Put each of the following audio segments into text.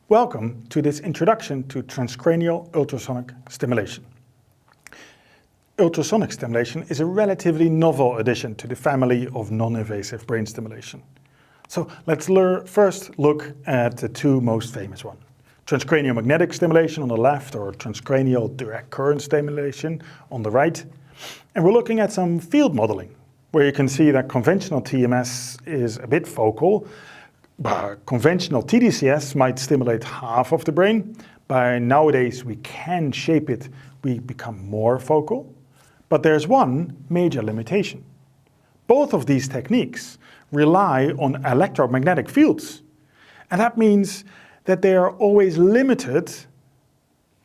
Welcome to this introduction to transcranial ultrasonic stimulation. Ultrasonic stimulation is a relatively novel addition to the family of non-invasive brain stimulation. So let's first look at the two most famous ones. Transcranial magnetic stimulation on the left, or transcranial direct current stimulation on the right. And we're looking at some field modeling, where you can see that conventional TMS is a bit focal. Conventional TDCS might stimulate half of the brain. By nowadays we can shape it, we become more focal. But there's one major limitation. Both of these techniques rely on electromagnetic fields. And that means that they are always limited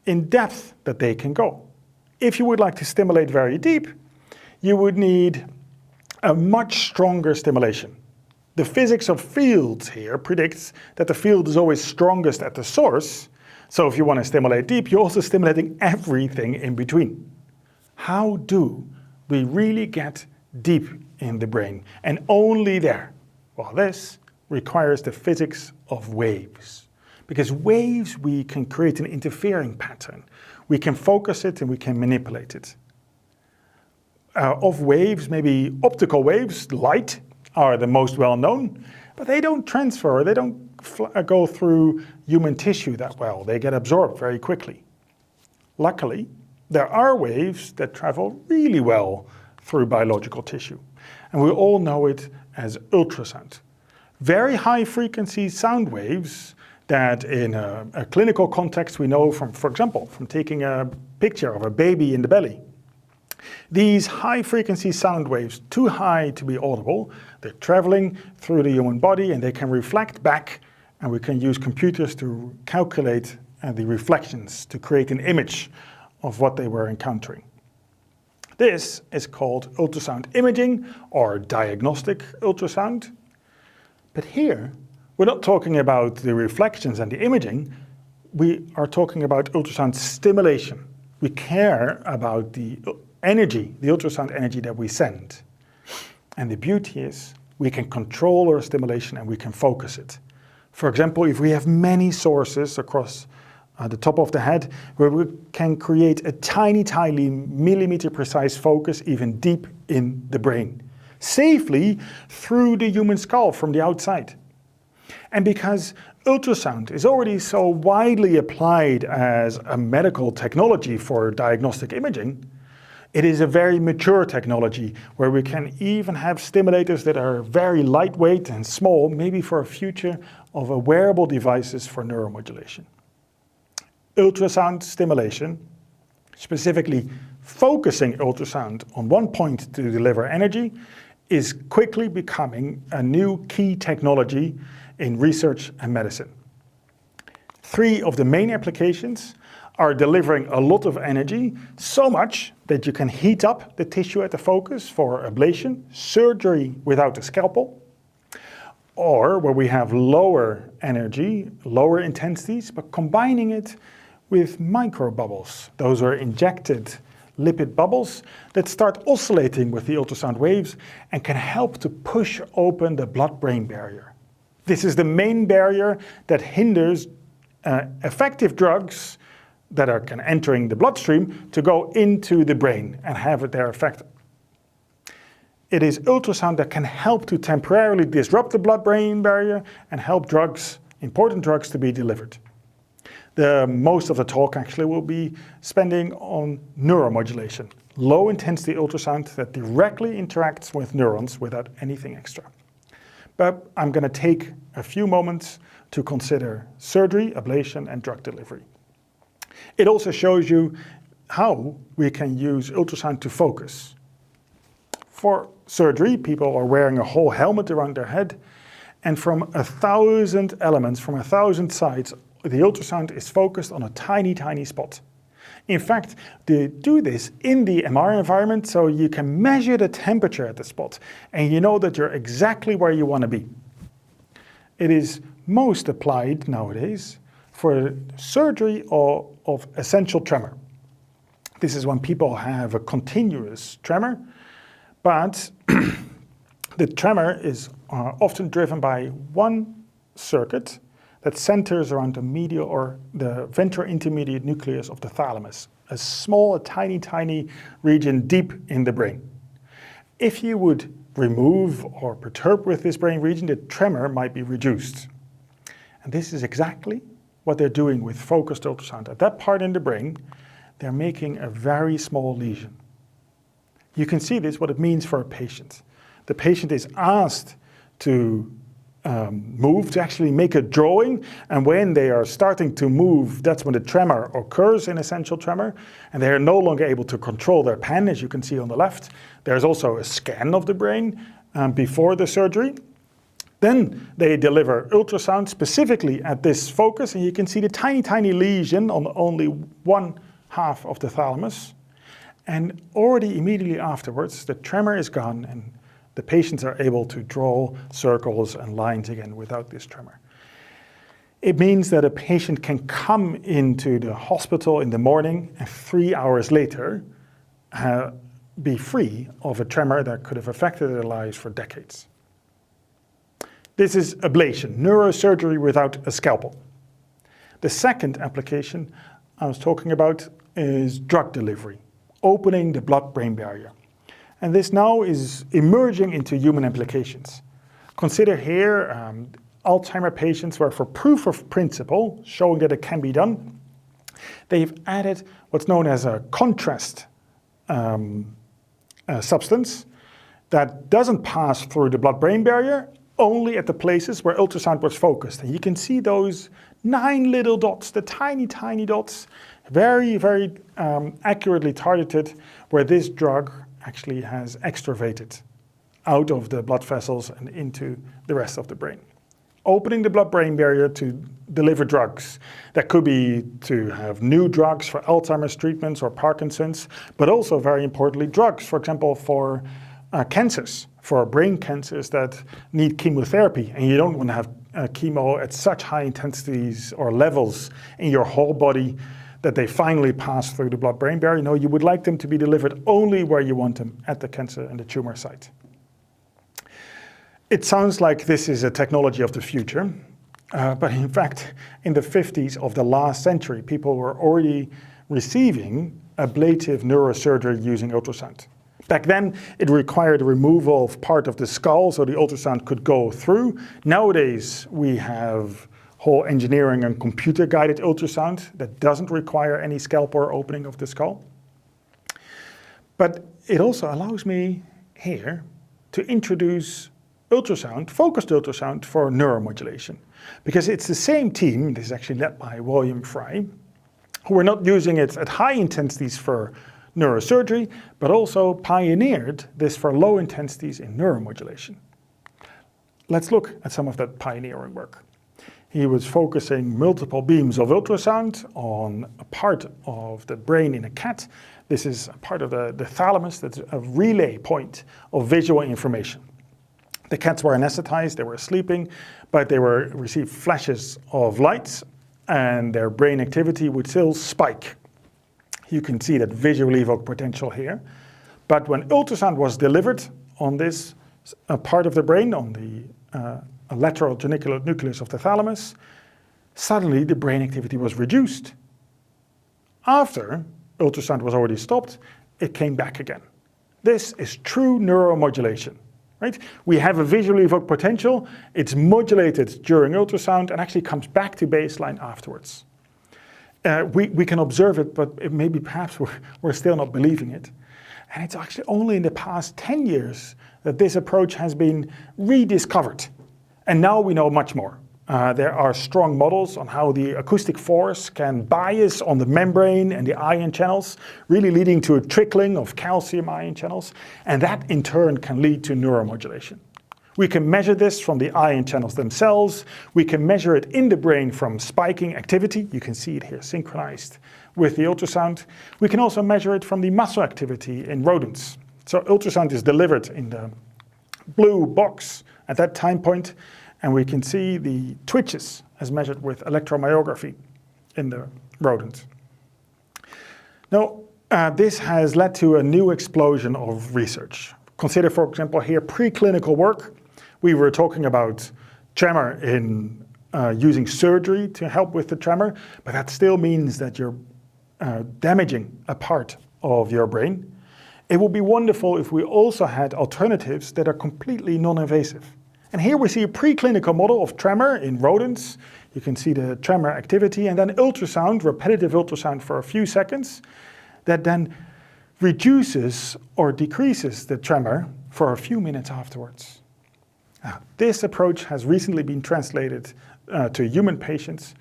in depth that they can go. If you would like to stimulate very deep, you would need a much stronger stimulation. The physics of fields here predicts that the field is always strongest at the source. So if you want to stimulate deep, you're also stimulating everything in between. How do we really get deep in the brain, and only there? Well, this requires the physics of waves. Because waves, we can create an interfering pattern. We can focus it and we can manipulate it. Of waves, maybe optical waves, light, are the most well-known, but they don't transfer, they don't go through human tissue that well. They get absorbed very quickly. Luckily, there are waves that travel really well through biological tissue. And we all know it as ultrasound. Very high frequency sound waves that in a clinical context we know from, for example, from taking a picture of a baby in the belly. These high-frequency sound waves, too high to be audible, they're traveling through the human body and they can reflect back, and we can use computers to calculate the reflections to create an image of what they were encountering. This is called ultrasound imaging or diagnostic ultrasound. But here, we're not talking about the reflections and the imaging, we are talking about ultrasound stimulation. We care about the energy, the ultrasound energy that we send. And the beauty is we can control our stimulation and we can focus it. For example, if we have many sources across the top of the head, where we can create a tiny millimeter precise focus even deep in the brain, safely through the human skull from the outside. And because ultrasound is already so widely applied as a medical technology for diagnostic imaging, it is a very mature technology where we can even have stimulators that are very lightweight and small, maybe for a future of wearable devices for neuromodulation. Ultrasound stimulation, specifically focusing ultrasound on one point to deliver energy, is quickly becoming a new key technology in research and medicine. Three of the main applications are delivering a lot of energy, so much that you can heat up the tissue at the focus for ablation, surgery without a scalpel, or where we have lower energy, lower intensities, but combining it with microbubbles. Those are injected lipid bubbles that start oscillating with the ultrasound waves and can help to push open the blood-brain barrier. This is the main barrier that hinders effective drugs that are entering the bloodstream to go into the brain and have their effect. It is ultrasound that can help to temporarily disrupt the blood-brain barrier and help drugs, important drugs, to be delivered. Most of the talk actually will be spending on neuromodulation, low-intensity ultrasound that directly interacts with neurons without anything extra. But I'm going to take a few moments to consider surgery, ablation, and drug delivery. It also shows you how we can use ultrasound to focus. For surgery, people are wearing a whole helmet around their head, and from 1,000 elements, from 1,000 sides, the ultrasound is focused on a tiny spot. In fact, they do this in the MR environment, so you can measure the temperature at the spot, and you know that you're exactly where you want to be. It is most applied nowadays for surgery of essential tremor. This is when people have a continuous tremor, but the tremor is often driven by one circuit that centers around the medial or the ventro-intermediate nucleus of the thalamus, a small, tiny region deep in the brain. If you would remove or perturb with this brain region, the tremor might be reduced. And this is exactly what they're doing with focused ultrasound. At that part in the brain, they're making a very small lesion. You can see this, what it means for a patient. The patient is asked to move, to actually make a drawing, and when they are starting to move, that's when the tremor occurs in essential tremor, and they are no longer able to control their pen, as you can see on the left. There's also a scan of the brain before the surgery. Then they deliver ultrasound specifically at this focus, and you can see the tiny lesion on only one half of the thalamus. And already immediately afterwards, the tremor is gone, and the patients are able to draw circles and lines again without this tremor. It means that a patient can come into the hospital in the morning and 3 hours later be free of a tremor that could have affected their lives for decades. This is ablation, neurosurgery without a scalpel. The second application I was talking about is drug delivery, opening the blood-brain barrier. And this now is emerging into human applications. Consider here Alzheimer patients where, for proof of principle, showing that it can be done, they've added what's known as a contrast substance that doesn't pass through the blood-brain barrier, only at the places where ultrasound was focused. And you can see those 9 little dots, the tiny dots, very accurately targeted, where this drug actually has extravasated out of the blood vessels and into the rest of the brain. Opening the blood-brain barrier to deliver drugs. That could be to have new drugs for Alzheimer's treatments or Parkinson's, but also very importantly drugs, for example, for cancers, for brain cancers that need chemotherapy, and you don't want to have chemo at such high intensities or levels in your whole body that they finally pass through the blood-brain barrier. No, you would like them to be delivered only where you want them, at the cancer and the tumor site. It sounds like this is a technology of the future, but in fact, in the 50s of the last century, people were already receiving ablative neurosurgery using ultrasound. Back then, it required a removal of part of the skull so the ultrasound could go through. Nowadays, we have whole engineering and computer-guided ultrasound that doesn't require any scalpel or opening of the skull. But it also allows me here to introduce ultrasound, focused ultrasound for neuromodulation. Because it's the same team, this is actually led by William Fry, who are not using it at high intensities for neurosurgery, but also pioneered this for low intensities in neuromodulation. Let's look at some of that pioneering work. He was focusing multiple beams of ultrasound on a part of the brain in a cat. This is a part of the thalamus that's a relay point of visual information. The cats were anesthetized, they were sleeping, but they received flashes of lights and their brain activity would still spike. You can see that visually evoked potential here. But when ultrasound was delivered on this part of the brain, on the lateral genicular nucleus of the thalamus, suddenly the brain activity was reduced. After ultrasound was already stopped, it came back again. This is true neuromodulation, right? We have a visually evoked potential, it's modulated during ultrasound and actually comes back to baseline afterwards. We can observe it, but maybe perhaps we're still not believing it. And it's actually only in the past 10 years that this approach has been rediscovered. And now we know much more. There are strong models on how the acoustic force can bias on the membrane and the ion channels, really leading to a trickling of calcium ion channels. And that in turn can lead to neuromodulation. We can measure this from the ion channels themselves. We can measure it in the brain from spiking activity. You can see it here synchronized with the ultrasound. We can also measure it from the muscle activity in rodents. So ultrasound is delivered in the blue box at that time point, and we can see the twitches as measured with electromyography in the rodent. Now, this has led to a new explosion of research. Consider, for example, here preclinical work. We were talking about tremor in using surgery to help with the tremor, but that still means that you're damaging a part of your brain. It would be wonderful if we also had alternatives that are completely non-invasive. And here we see a preclinical model of tremor in rodents. You can see the tremor activity, and then ultrasound, repetitive ultrasound for a few seconds, that then reduces or decreases the tremor for a few minutes afterwards. Now, this approach has recently been translated to human patients,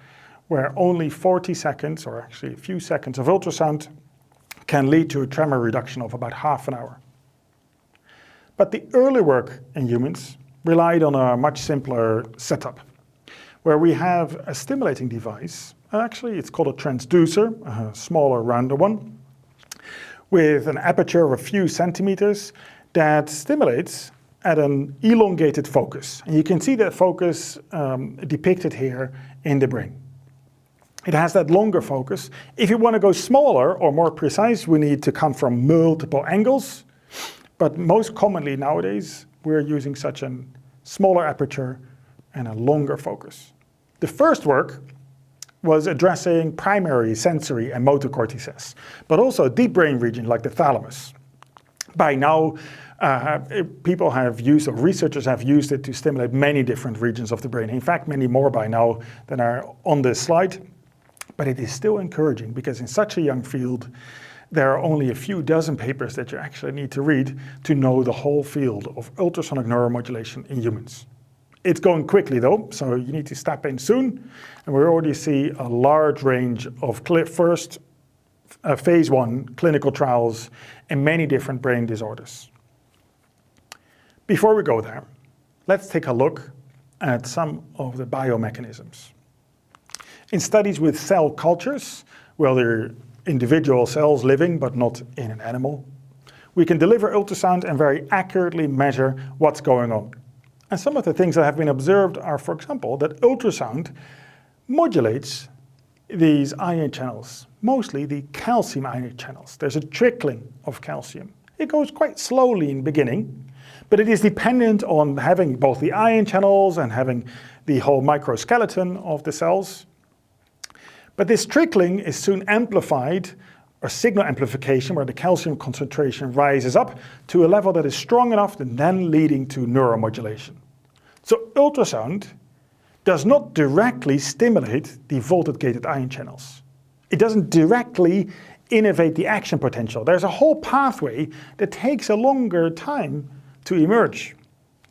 where only 40 seconds, or actually a few seconds of ultrasound, can lead to a tremor reduction of about half an hour. But the early work in humans relied on a much simpler setup, where we have a stimulating device. Actually, it's called a transducer, a smaller, rounder one, with an aperture of a few centimeters that stimulates at an elongated focus. And you can see that focus depicted here in the brain. It has that longer focus. If you want to go smaller or more precise, we need to come from multiple angles. But most commonly nowadays, we're using such a smaller aperture and a longer focus. The first work was addressing primary sensory and motor cortices, but also a deep brain region like the thalamus. By now, people have used, or researchers have used it to stimulate many different regions of the brain. In fact, many more by now than are on this slide. But it is still encouraging because in such a young field, there are only a few dozen papers that you actually need to read to know the whole field of ultrasonic neuromodulation in humans. It's going quickly though, so you need to step in soon. And we already see a large range of first phase 1 clinical trials in many different brain disorders. Before we go there, let's take a look at some of the biomechanisms. In studies with cell cultures, where there are individual cells living but not in an animal, we can deliver ultrasound and very accurately measure what's going on. And some of the things that have been observed are, for example, that ultrasound modulates these ion channels, mostly the calcium ion channels. There's a trickling of calcium. It goes quite slowly in the beginning, but it is dependent on having both the ion channels and having the whole microskeleton of the cells. But this trickling is soon amplified, or signal amplification, where the calcium concentration rises up to a level that is strong enough and then leading to neuromodulation. So ultrasound does not directly stimulate the voltage-gated ion channels. It doesn't directly innervate the action potential. There's a whole pathway that takes a longer time to emerge.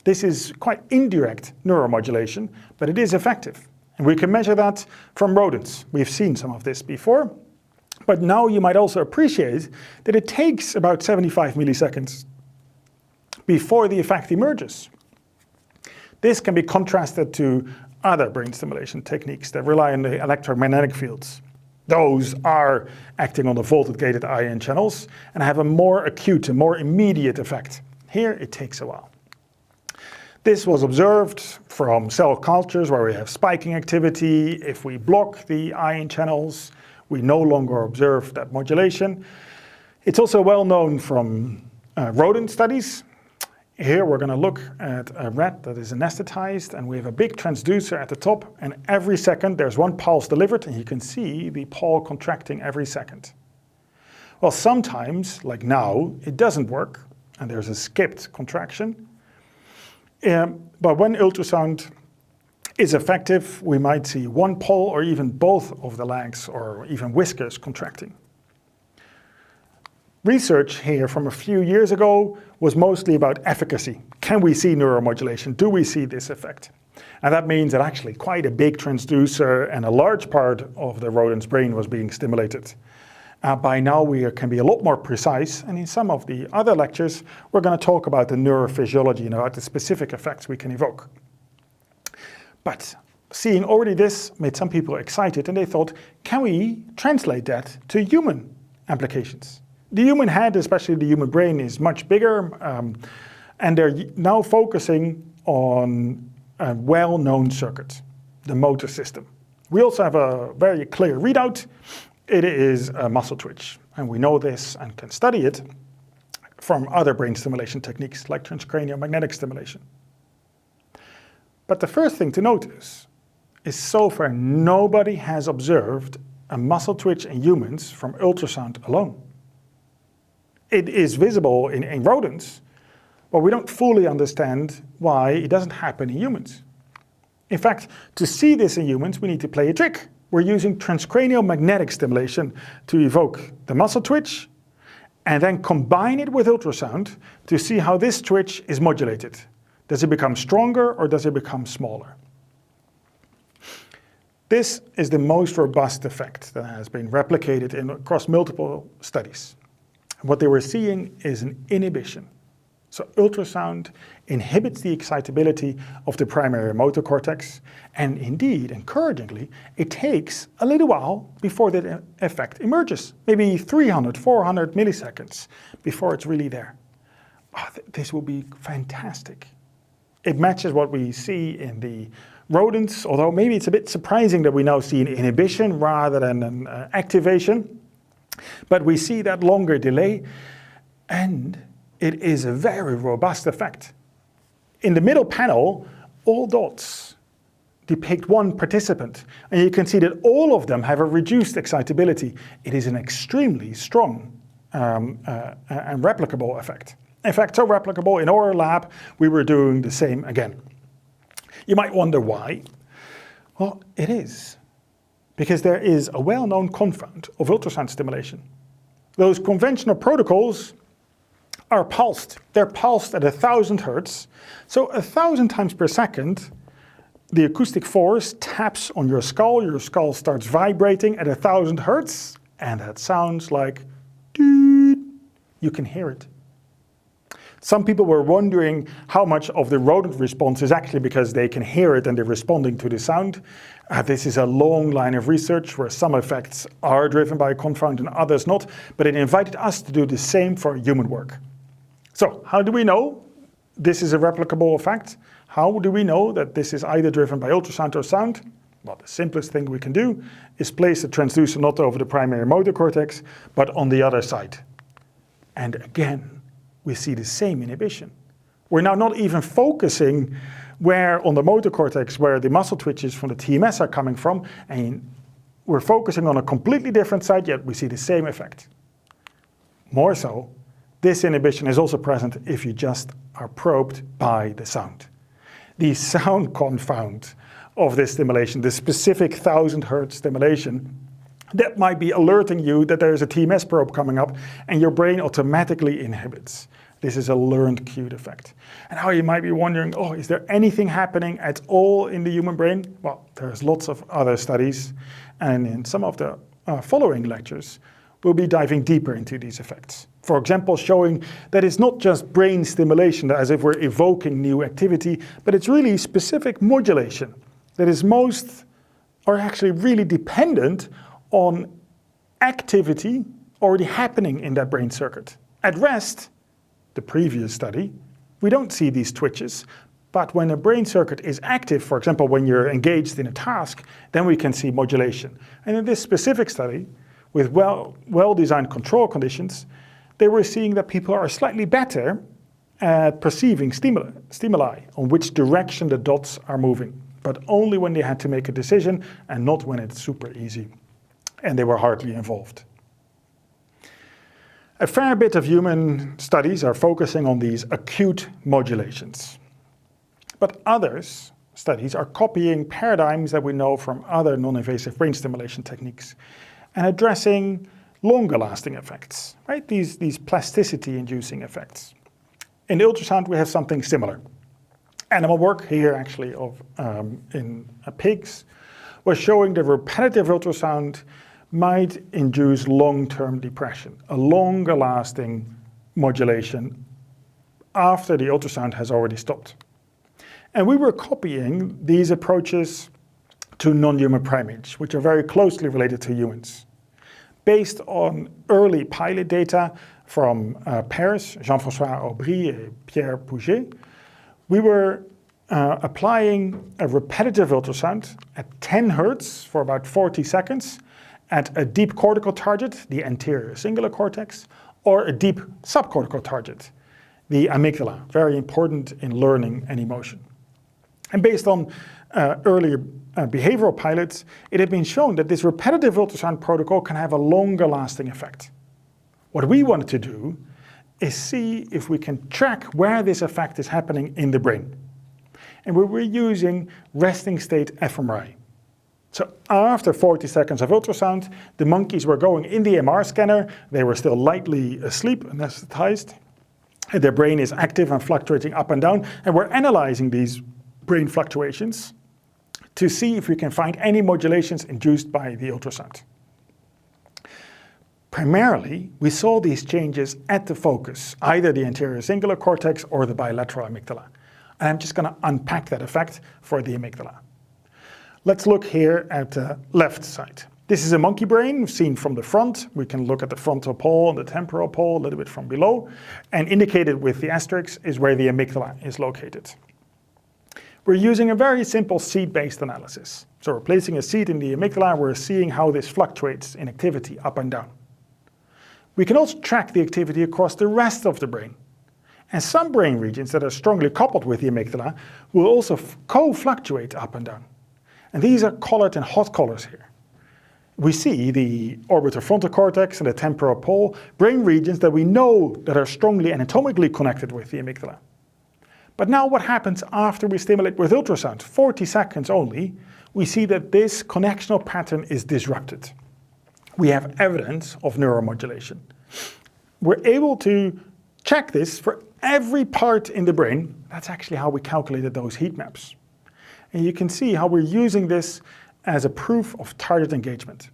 This is quite indirect neuromodulation, but it is effective. And we can measure that from rodents. We've seen some of this before. But now you might also appreciate that it takes about 75 milliseconds before the effect emerges. This can be contrasted to other brain stimulation techniques that rely on the electromagnetic fields. Those are acting on the voltage-gated ion channels and have a more acute, a more immediate effect. Here it takes a while. This was observed from cell cultures where we have spiking activity. If we block the ion channels, we no longer observe that modulation. It's also well known from rodent studies. Here we're going to look at a rat that is anesthetized, and we have a big transducer at the top, and every second there's one pulse delivered, and you can see the paw contracting every second. Well, sometimes, like now, it doesn't work, and there's a skipped contraction. But when ultrasound is effective, we might see one paw or even both of the legs or even whiskers contracting. Research here from a few years ago was mostly about efficacy. Can we see neuromodulation? Do we see this effect? And that means that actually quite a big transducer and a large part of the rodent's brain was being stimulated. By now we can be a lot more precise, and in some of the other lectures we're going to talk about the neurophysiology and about the specific effects we can evoke. But seeing already this made some people excited, and they thought, can we translate that to human applications? The human head, especially the human brain, is much bigger, and they're now focusing on a well-known circuit, the motor system. We also have a very clear readout. It is a muscle twitch, and we know this and can study it from other brain stimulation techniques like transcranial magnetic stimulation. But the first thing to notice is so far nobody has observed a muscle twitch in humans from ultrasound alone. It is visible in rodents, but we don't fully understand why it doesn't happen in humans. In fact, to see this in humans, we need to play a trick. We're using transcranial magnetic stimulation to evoke the muscle twitch and then combine it with ultrasound to see how this twitch is modulated. Does it become stronger or does it become smaller? This is the most robust effect that has been replicated across multiple studies. What they were seeing is an inhibition. So ultrasound inhibits the excitability of the primary motor cortex, and indeed, encouragingly, it takes a little while before that effect emerges. Maybe 300, 400 milliseconds before it's really there. Oh, this will be fantastic. It matches what we see in the rodents, although maybe it's a bit surprising that we now see an inhibition rather than an activation. But we see that longer delay, and it is a very robust effect. In the middle panel, all dots depict one participant, and you can see that all of them have a reduced excitability. It is an extremely strong and replicable effect. In fact, so replicable, in our lab, we were doing the same again. You might wonder why. Well, it is because there is a well-known confound of ultrasound stimulation. Those conventional protocols are pulsed. They're pulsed at 1,000 hertz. So 1,000 times per second, the acoustic force taps on your skull starts vibrating at 1,000 hertz, and that sounds like doot. You can hear it. Some people were wondering how much of the rodent response is actually because they can hear it and they're responding to the sound. This is a long line of research where some effects are driven by a confound and others not, but it invited us to do the same for human work. So how do we know this is a replicable effect? How do we know that this is either driven by ultrasound or sound? Well, the simplest thing we can do is place the transducer not over the primary motor cortex, but on the other side. And again, we see the same inhibition. We're now not even focusing where on the motor cortex where the muscle twitches from the TMS are coming from, and we're focusing on a completely different side, yet we see the same effect. More so, this inhibition is also present if you just are probed by the sound. The sound confound of this stimulation, the specific 1,000 hertz stimulation, that might be alerting you that there is a TMS probe coming up and your brain automatically inhibits. This is a learned cued effect. And now you might be wondering, oh, is there anything happening at all in the human brain? Well, there's lots of other studies, and in some of the following lectures, we'll be diving deeper into these effects. For example, showing that it's not just brain stimulation, as if we're evoking new activity, but it's really specific modulation that is most, or actually really dependent on activity already happening in that brain circuit. At rest, the previous study, we don't see these twitches, but when a brain circuit is active, for example, when you're engaged in a task, then we can see modulation. And in this specific study, with well-designed control conditions, they were seeing that people are slightly better at perceiving stimuli, on which direction the dots are moving, but only when they had to make a decision and not when it's super easy. And they were hardly involved. A fair bit of human studies are focusing on these acute modulations. But others studies are copying paradigms that we know from other non-invasive brain stimulation techniques and addressing longer lasting effects, right? These plasticity inducing effects. In ultrasound we have something similar. Animal work here actually in pigs was showing that repetitive ultrasound might induce long-term depression, a longer-lasting modulation after the ultrasound has already stopped. And we were copying these approaches to non-human primates, which are very closely related to humans. Based on early pilot data from Paris, Jean-François Aubry and Pierre Pouget, we were applying a repetitive ultrasound at 10 hertz for about 40 seconds, at a deep cortical target, the anterior cingulate cortex, or a deep subcortical target, the amygdala, very important in learning and emotion. And based on earlier behavioral pilots, it had been shown that this repetitive ultrasound protocol can have a longer lasting effect. What we wanted to do is see if we can track where this effect is happening in the brain. And we were using resting state fMRI. So after 40 seconds of ultrasound, the monkeys were going in the MR scanner, they were still lightly asleep, anesthetized. Their brain is active and fluctuating up and down, and we're analyzing these brain fluctuations to see if we can find any modulations induced by the ultrasound. Primarily, we saw these changes at the focus, either the anterior cingulate cortex or the bilateral amygdala. And I'm just going to unpack that effect for the amygdala. Let's look here at the left side. This is a monkey brain seen from the front. We can look at the frontal pole and the temporal pole a little bit from below. And indicated with the asterisk is where the amygdala is located. We're using a very simple seed-based analysis. So we're placing a seed in the amygdala, we're seeing how this fluctuates in activity up and down. We can also track the activity across the rest of the brain. And some brain regions that are strongly coupled with the amygdala will also co-fluctuate up and down. And these are colored in hot colors here. We see the orbitofrontal cortex and the temporal pole, brain regions that we know that are strongly anatomically connected with the amygdala. But now what happens after we stimulate with ultrasound, 40 seconds only, we see that this connectional pattern is disrupted. We have evidence of neuromodulation. We're able to check this for every part in the brain. That's actually how we calculated those heat maps. And you can see how we're using this as a proof of target engagement.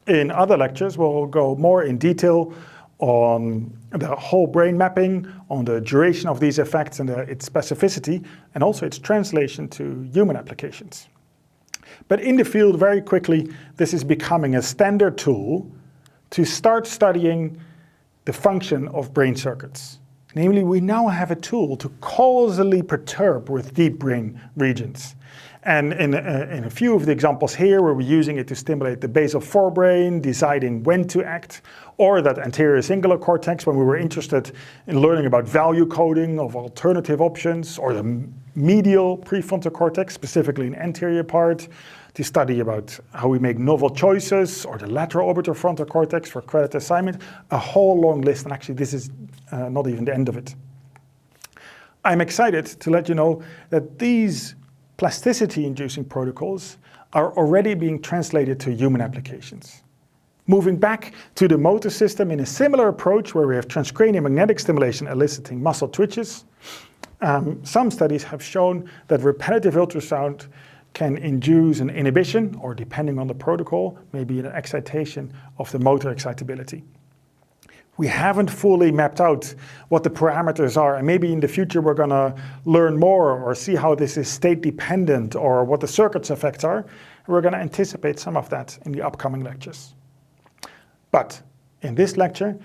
In other lectures, we'll go more in detail on the whole brain mapping, on the duration of these effects and its specificity, and also its translation to human applications. But in the field, very quickly, this is becoming a standard tool to start studying the function of brain circuits. Namely, we now have a tool to causally perturb with deep brain regions. And in a few of the examples here, where we're using it to stimulate the basal forebrain, deciding when to act, or that anterior cingulate cortex, when we were interested in learning about value coding of alternative options, or the medial prefrontal cortex, specifically an anterior part, to study about how we make novel choices, or the lateral orbitofrontal cortex for credit assignment, a whole long list, and actually this is not even the end of it. I'm excited to let you know that these plasticity-inducing protocols are already being translated to human applications. Moving back to the motor system in a similar approach where we have transcranial magnetic stimulation eliciting muscle twitches, some studies have shown that repetitive ultrasound can induce an inhibition, or depending on the protocol, maybe an excitation of the motor excitability. We haven't fully mapped out what the parameters are, and maybe in the future we're going to learn more or see how this is state dependent or what the circuit's effects are. We're going to anticipate some of that in the upcoming lectures. But in this lecture,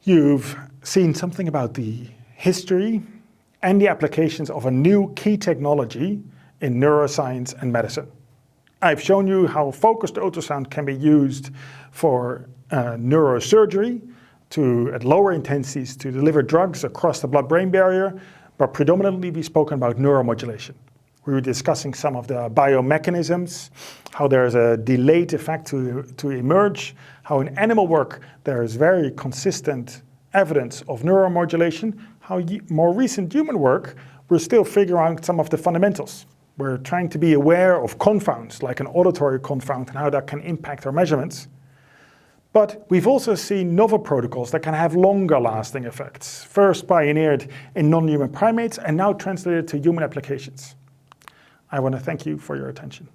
you've seen something about the history and the applications of a new key technology in neuroscience and medicine. I've shown you how focused ultrasound can be used for neurosurgery, at lower intensities to deliver drugs across the blood-brain barrier, but predominantly we've spoken about neuromodulation. We were discussing some of the biomechanisms, how there's a delayed effect to emerge, how in animal work there is very consistent evidence of neuromodulation, how more recent human work, we're still figuring out some of the fundamentals. We're trying to be aware of confounds, like an auditory confound, and how that can impact our measurements. But we've also seen novel protocols that can have longer lasting effects, first pioneered in non-human primates and now translated to human applications. I want to thank you for your attention.